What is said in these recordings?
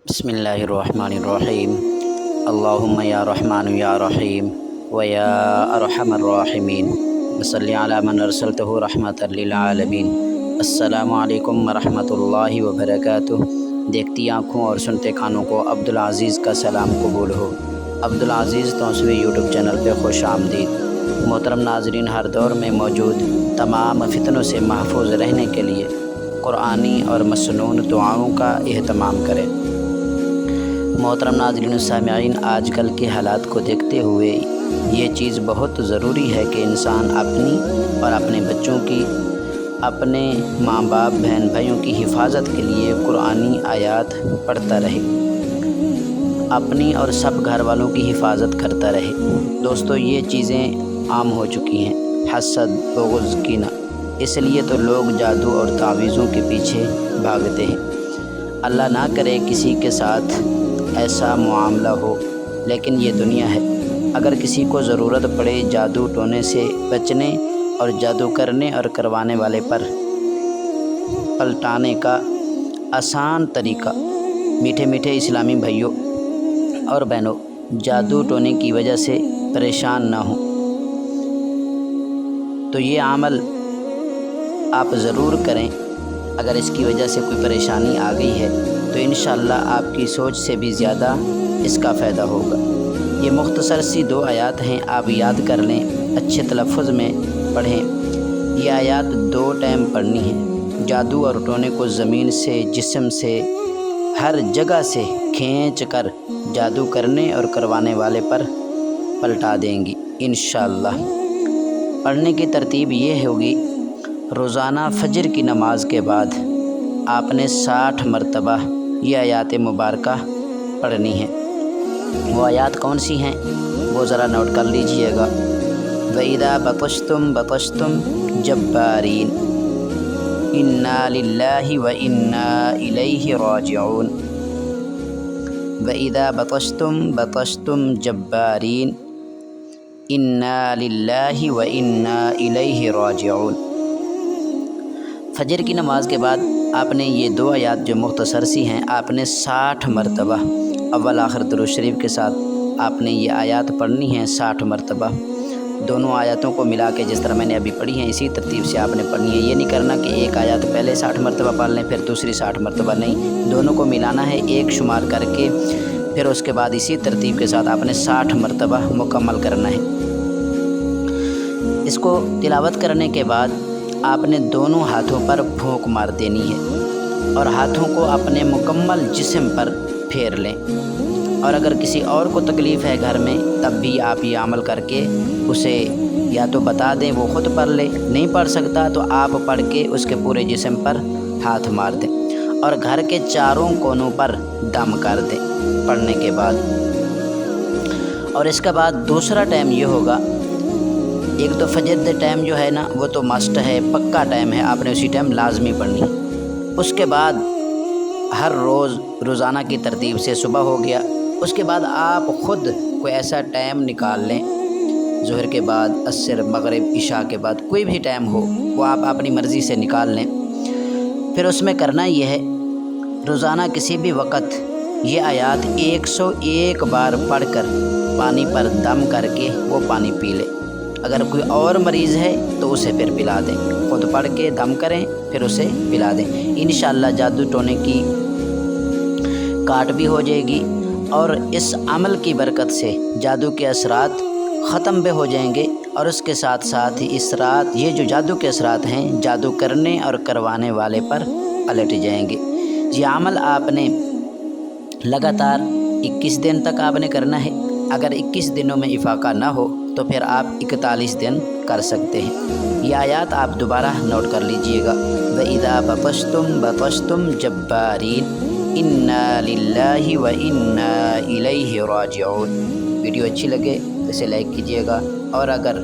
بسم اللہ الرحمن الرحیم اللہم یا رحمان یا رحیم و یا ارحم الراحمین صلی علی من ارسلتہ رحمۃ للعالمین۔ السلام علیکم ورحمۃ اللہ وبرکاتہ۔ دیکھتی آنکھوں اور سنتے کانوں کو عبدالعزیز کا سلام قبول ہو۔ عبدالعزیز توسوی یوٹیوب چینل پہ خوش آمدید۔ محترم ناظرین، ہر دور میں موجود تمام فتنوں سے محفوظ رہنے کے لیے قرآنی اور مسنون دعاؤں کا اہتمام کریں۔ محترم ناظرین و سامعین، آج کل کے حالات کو دیکھتے ہوئے یہ چیز بہت ضروری ہے کہ انسان اپنی اور اپنے بچوں کی، اپنے ماں باپ بہن بھائیوں کی حفاظت کے لیے قرآنی آیات پڑھتا رہے، اپنی اور سب گھر والوں کی حفاظت کرتا رہے۔ دوستو، یہ چیزیں عام ہو چکی ہیں، حسد، بغض، کینہ۔ اس لیے تو لوگ جادو اور تعویذوں کے پیچھے بھاگتے ہیں۔ اللہ نہ کرے کسی کے ساتھ ایسا معاملہ ہو، لیکن یہ دنیا ہے۔ اگر کسی کو ضرورت پڑے جادو ٹونے سے بچنے اور جادو کرنے اور کروانے والے پر پلٹانے کا آسان طریقہ، میٹھے میٹھے اسلامی بھائیوں اور بہنوں، جادو ٹونے کی وجہ سے پریشان نہ ہوں تو یہ عمل آپ ضرور کریں۔ اگر اس کی وجہ سے کوئی پریشانی آ گئی ہے تو انشاءاللہ آپ کی سوچ سے بھی زیادہ اس کا فائدہ ہوگا۔ یہ مختصر سی 2 آیات ہیں، آپ یاد کر لیں، اچھے تلفظ میں پڑھیں۔ یہ آیات 2 ٹائم پڑھنی ہیں۔ جادو اور ٹونے کو زمین سے، جسم سے، ہر جگہ سے کھینچ کر جادو کرنے اور کروانے والے پر پلٹا دیں گی انشاءاللہ۔ پڑھنے کی ترتیب یہ ہوگی، روزانہ فجر کی نماز کے بعد آپ نے 60 مرتبہ یہ آیات مبارکہ پڑھنی ہیں۔ وہ آیات کون سی ہیں وہ ذرا نوٹ کر لیجئے گا۔ وَإِذَا بَطَشْتُمْ بَطَشْتُمْ جَبَّارِينَ إِنَّا لِلَّهِ وَإِنَّا إِلَيْهِ رَاجِعُونَ۔ وَإِذَا بَطَشْتُمْ بَطَشْتُمْ جَبَّارِينَ إِنَّا لِلَّهِ وَإِنَّا إِلَيْهِ رَاجِعُونَ۔ فجر کی نماز کے بعد آپ نے یہ 2 آیات جو مختصر سی ہیں، آپ نے 60 مرتبہ اول آخر درود شریف کے ساتھ آپ نے یہ آیات پڑھنی ہیں 60 مرتبہ۔ دونوں آیاتوں کو ملا کے جس طرح میں نے ابھی پڑھی ہیں اسی ترتیب سے آپ نے پڑھنی ہے۔ یہ نہیں کرنا کہ ایک آیات پہلے 60 مرتبہ پڑھ لیں پھر دوسری 60 مرتبہ، نہیں، دونوں کو ملانا ہے، ایک شمار کر کے پھر اس کے بعد اسی ترتیب کے ساتھ آپ نے 60 مرتبہ مکمل کرنا ہے۔ اس کو تلاوت کرنے کے بعد آپ نے دونوں ہاتھوں پر پھونک مار دینی ہے اور ہاتھوں کو اپنے مکمل جسم پر پھیر لیں۔ اور اگر کسی اور کو تکلیف ہے گھر میں تب بھی آپ یہ عمل کر کے اسے یا تو بتا دیں، وہ خود پڑھ لے، نہیں پڑھ سکتا تو آپ پڑھ کے اس کے پورے جسم پر ہاتھ مار دیں اور گھر کے چاروں کونوں پر دم کر دیں پڑھنے کے بعد۔ اور اس کے بعد دوسرا ٹائم یہ ہوگا، ایک تو فجر دے ٹائم جو ہے نا وہ تو مسٹ ہے، پکا ٹائم ہے، آپ نے اسی ٹائم لازمی پڑھنی۔ اس کے بعد ہر روز روزانہ کی ترتیب سے صبح ہو گیا، اس کے بعد آپ خود کوئی ایسا ٹائم نکال لیں، ظہر کے بعد، عصر، مغرب، عشاء کے بعد، کوئی بھی ٹائم ہو وہ آپ اپنی مرضی سے نکال لیں۔ پھر اس میں کرنا یہ ہے، روزانہ کسی بھی وقت یہ آیات 101 بار پڑھ کر پانی پر دم کر کے وہ پانی پی لیں۔ اگر کوئی اور مریض ہے تو اسے پھر پلا دیں، خود پڑھ کے دم کریں پھر اسے پلا دیں۔ انشاءاللہ جادو ٹونے کی کاٹ بھی ہو جائے گی اور اس عمل کی برکت سے جادو کے اثرات ختم بھی ہو جائیں گے، اور اس کے ساتھ ساتھ یہ جو جادو کے اثرات ہیں جادو کرنے اور کروانے والے پر پلٹ جائیں گے۔ یہ عمل آپ نے لگاتار 21 دن تک آپ نے کرنا ہے۔ اگر 21 دنوں میں افاقہ نہ ہو تو پھر آپ 41 دن کر سکتے ہیں۔ یہ آیات آپ دوبارہ نوٹ کر لیجئے گا۔ وَإِذَا بَطَشْتُمْ بَطَشْتُمْ جَبَّارِينَ إِنَّا لِلَّهِ وَإِنَّا إِلَيْهِ رَاجِعُونَ۔ ویڈیو اچھی لگے تو اسے لائک کیجئے گا، اور اگر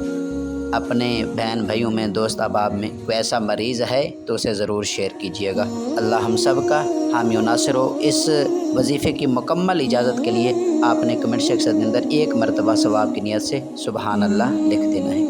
اپنے بہن بھائیوں میں، دوست احباب میں کوئی ایسا مریض ہے تو اسے ضرور شیئر کیجئے گا۔ اللہ ہم سب کا حامی و ناصر ہو۔ اس وظیفے کی مکمل اجازت کے لیے آپ نے کمنٹ سیکشن کے اندر 1 مرتبہ ثواب کی نیت سے سبحان اللہ لکھ دینا ہے۔